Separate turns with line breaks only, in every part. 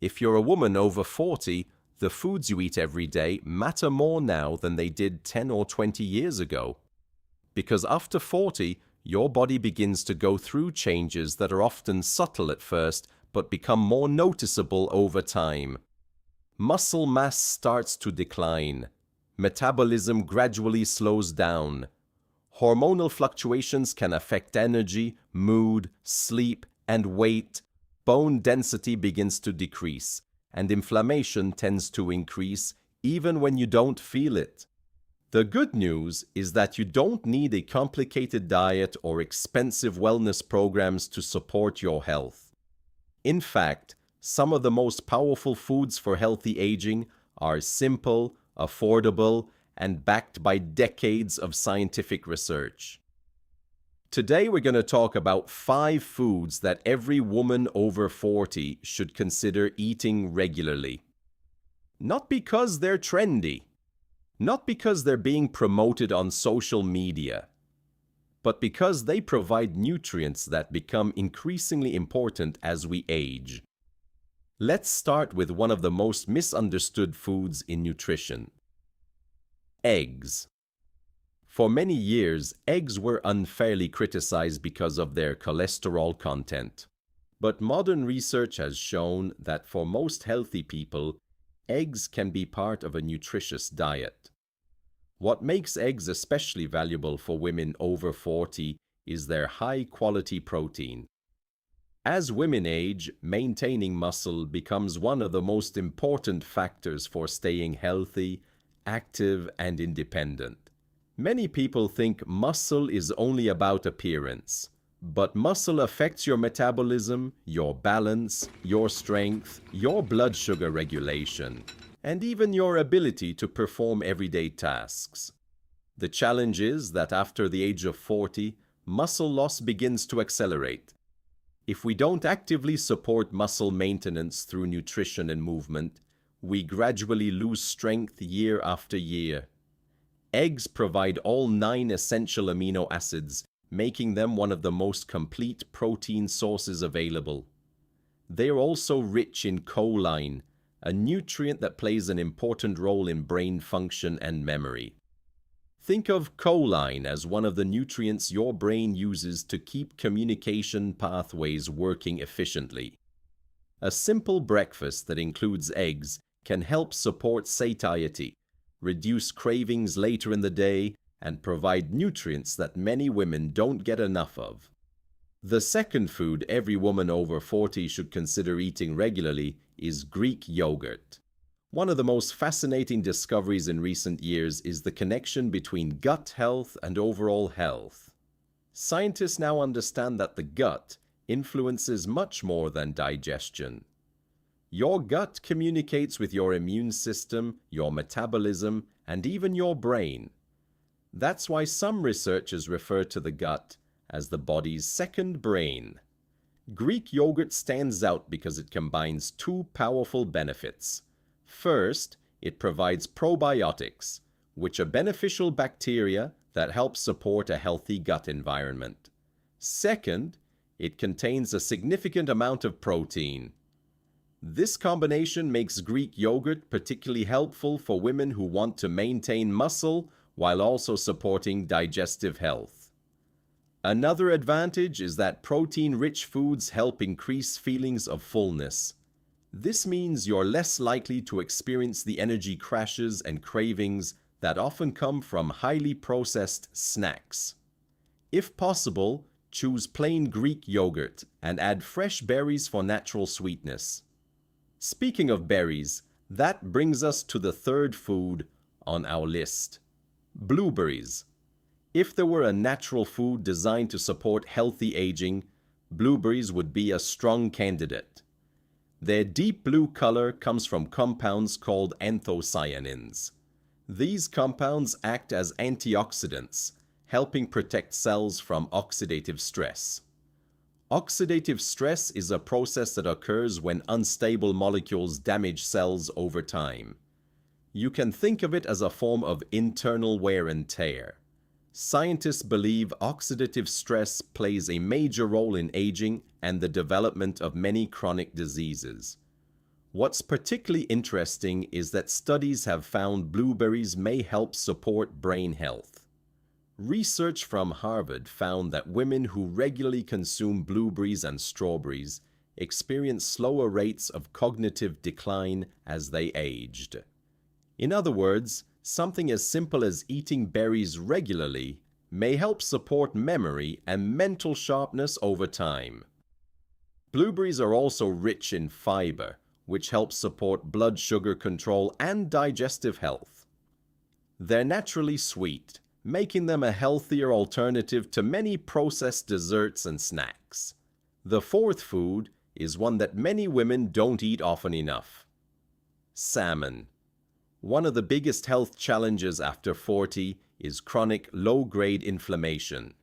If you're a woman over 40, the foods you eat every day matter more now than they did 10 or 20 years ago. Because after 40, your body begins to go through changes that are often subtle at first but become more noticeable over time. Muscle mass starts to decline. Metabolism gradually slows down. Hormonal fluctuations can affect energy, mood, sleep, and weight. Bone density begins to decrease, and inflammation tends to increase even when you don't feel it. The good news is that you don't need a complicated diet or expensive wellness programs to support your health. In fact, some of the most powerful foods for healthy aging are simple, affordable, and backed by decades of scientific research. Today we're going to talk about 5 foods that every woman over 40 should consider eating regularly. Not because they're trendy, not because they're being promoted on social media, but because they provide nutrients that become increasingly important as we age. Let's start with one of the most misunderstood foods in nutrition: eggs. For many years, eggs were unfairly criticized because of their cholesterol content. But modern research has shown that for most healthy people, eggs can be part of a nutritious diet. What makes eggs especially valuable for women over 40 is their high-quality protein. As women age, maintaining muscle becomes one of the most important factors for staying healthy, active, and independent. Many people think muscle is only about appearance, but muscle affects your metabolism, your balance, your strength, your blood sugar regulation, and even your ability to perform everyday tasks. The challenge is that after the age of 40, muscle loss begins to accelerate. If we don't actively support muscle maintenance through nutrition and movement, we gradually lose strength year after year. Eggs provide all 9 essential amino acids, making them one of the most complete protein sources available. They are also rich in choline, a nutrient that plays an important role in brain function and memory. Think of choline as one of the nutrients your brain uses to keep communication pathways working efficiently. A simple breakfast that includes eggs can help support satiety, reduce cravings later in the day, and provide nutrients that many women don't get enough of. The second food every woman over 40 should consider eating regularly is Greek yogurt. One of the most fascinating discoveries in recent years is the connection between gut health and overall health. Scientists now understand that the gut influences much more than digestion. Your gut communicates with your immune system, your metabolism, and even your brain. That's why some researchers refer to the gut as the body's second brain. Greek yogurt stands out because it combines 2 powerful benefits. First, it provides probiotics, which are beneficial bacteria that help support a healthy gut environment. Second, it contains a significant amount of protein. This combination makes Greek yogurt particularly helpful for women who want to maintain muscle while also supporting digestive health. Another advantage is that protein-rich foods help increase feelings of fullness. This means you're less likely to experience the energy crashes and cravings that often come from highly processed snacks. If possible, choose plain Greek yogurt and add fresh berries for natural sweetness. Speaking of berries, that brings us to the third food on our list: blueberries. If there were a natural food designed to support healthy aging, blueberries would be a strong candidate. Their deep blue color comes from compounds called anthocyanins. These compounds act as antioxidants, helping protect cells from oxidative stress. Oxidative stress is a process that occurs when unstable molecules damage cells over time. You can think of it as a form of internal wear and tear. Scientists believe oxidative stress plays a major role in aging and the development of many chronic diseases. What's particularly interesting is that studies have found blueberries may help support brain health. Research from Harvard found that women who regularly consume blueberries and strawberries experienced slower rates of cognitive decline as they aged. In other words, something as simple as eating berries regularly may help support memory and mental sharpness over time. Blueberries are also rich in fiber, which helps support blood sugar control and digestive health. They're naturally sweet, making them a healthier alternative to many processed desserts and snacks. The fourth food is one that many women don't eat often enough: salmon. One of the biggest health challenges after 40 is chronic low-grade inflammation.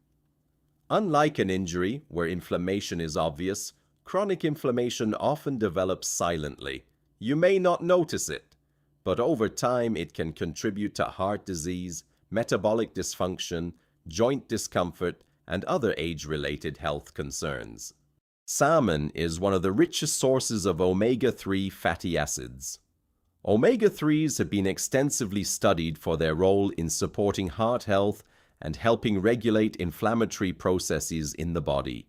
Unlike an injury, where inflammation is obvious, chronic inflammation often develops silently. You may not notice it, but over time it can contribute to heart disease, metabolic dysfunction, joint discomfort, and other age-related health concerns. Salmon is one of the richest sources of omega-3 fatty acids. Omega-3s have been extensively studied for their role in supporting heart health and helping regulate inflammatory processes in the body.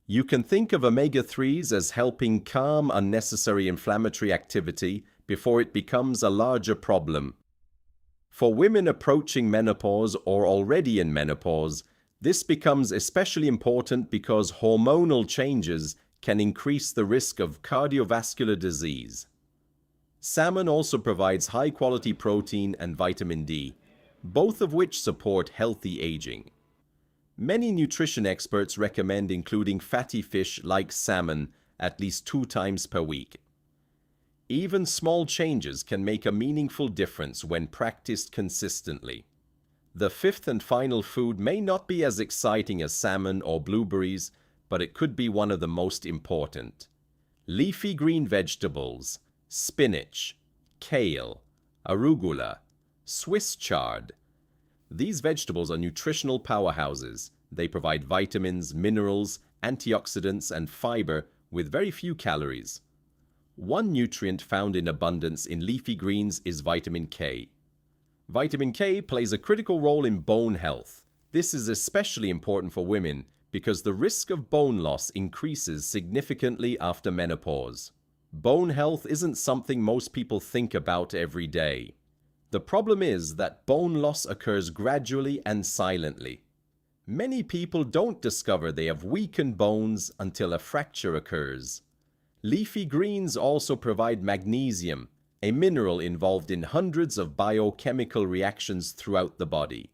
You can think of omega-3s as helping calm unnecessary inflammatory activity before it becomes a larger problem. For women approaching menopause or already in menopause, this becomes especially important because hormonal changes can increase the risk of cardiovascular disease. Salmon also provides high-quality protein and vitamin D, both of which support healthy aging. Many nutrition experts recommend including fatty fish like salmon at least 2 times per week. Even small changes can make a meaningful difference when practiced consistently. The fifth and final food may not be as exciting as salmon or blueberries, but it could be one of the most important: leafy green vegetables, spinach, kale, arugula, Swiss chard. These vegetables are nutritional powerhouses. They provide vitamins, minerals, antioxidants, and fiber with very few calories. One nutrient found in abundance in leafy greens is vitamin K. Vitamin K plays a critical role in bone health. This is especially important for women because the risk of bone loss increases significantly after menopause. Bone health isn't something most people think about every day. The problem is that bone loss occurs gradually and silently. Many people don't discover they have weakened bones until a fracture occurs. Leafy greens also provide magnesium, a mineral involved in hundreds of biochemical reactions throughout the body.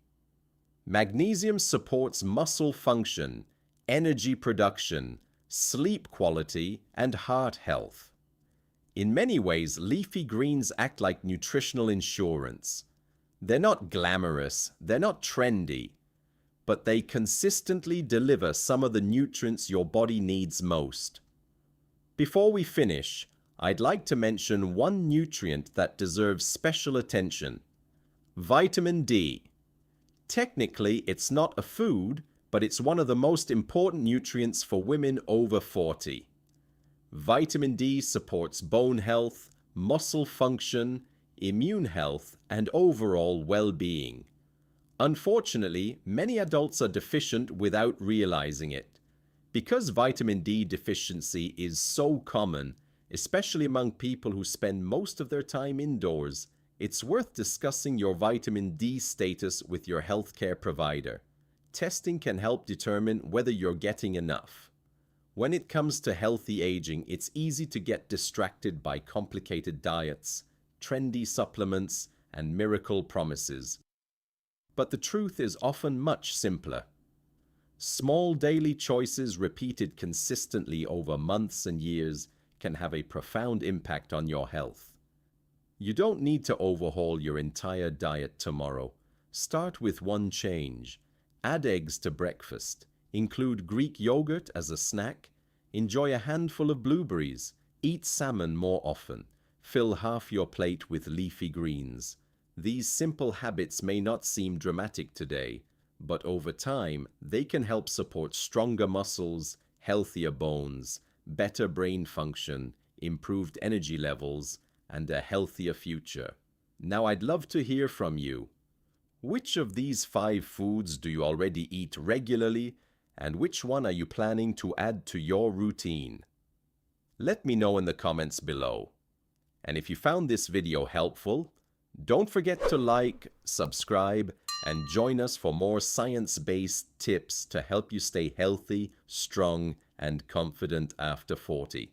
Magnesium supports muscle function, energy production, sleep quality, and heart health. In many ways, leafy greens act like nutritional insurance. They're not glamorous, they're not trendy, but they consistently deliver some of the nutrients your body needs most. Before we finish, I'd like to mention one nutrient that deserves special attention: vitamin D. Technically, it's not a food, but it's one of the most important nutrients for women over 40. Vitamin D supports bone health, muscle function, immune health, and overall well-being. Unfortunately, many adults are deficient without realizing it. Because vitamin D deficiency is so common, especially among people who spend most of their time indoors, it's worth discussing your vitamin D status with your healthcare provider. Testing can help determine whether you're getting enough. When it comes to healthy aging, it's easy to get distracted by complicated diets, trendy supplements, and miracle promises. But the truth is often much simpler. Small daily choices repeated consistently over months and years can have a profound impact on your health. You don't need to overhaul your entire diet tomorrow. Start with one change. Add eggs to breakfast. Include Greek yogurt as a snack. Enjoy a handful of blueberries. Eat salmon more often. Fill half your plate with leafy greens. These simple habits may not seem dramatic today, but over time, they can help support stronger muscles, healthier bones, better brain function, improved energy levels, and a healthier future. Now I'd love to hear from you. Which of these 5 foods do you already eat regularly, and which one are you planning to add to your routine? Let me know in the comments below. And if you found this video helpful, don't forget to like, subscribe, and join us for more science-based tips to help you stay healthy, strong, and confident after 40.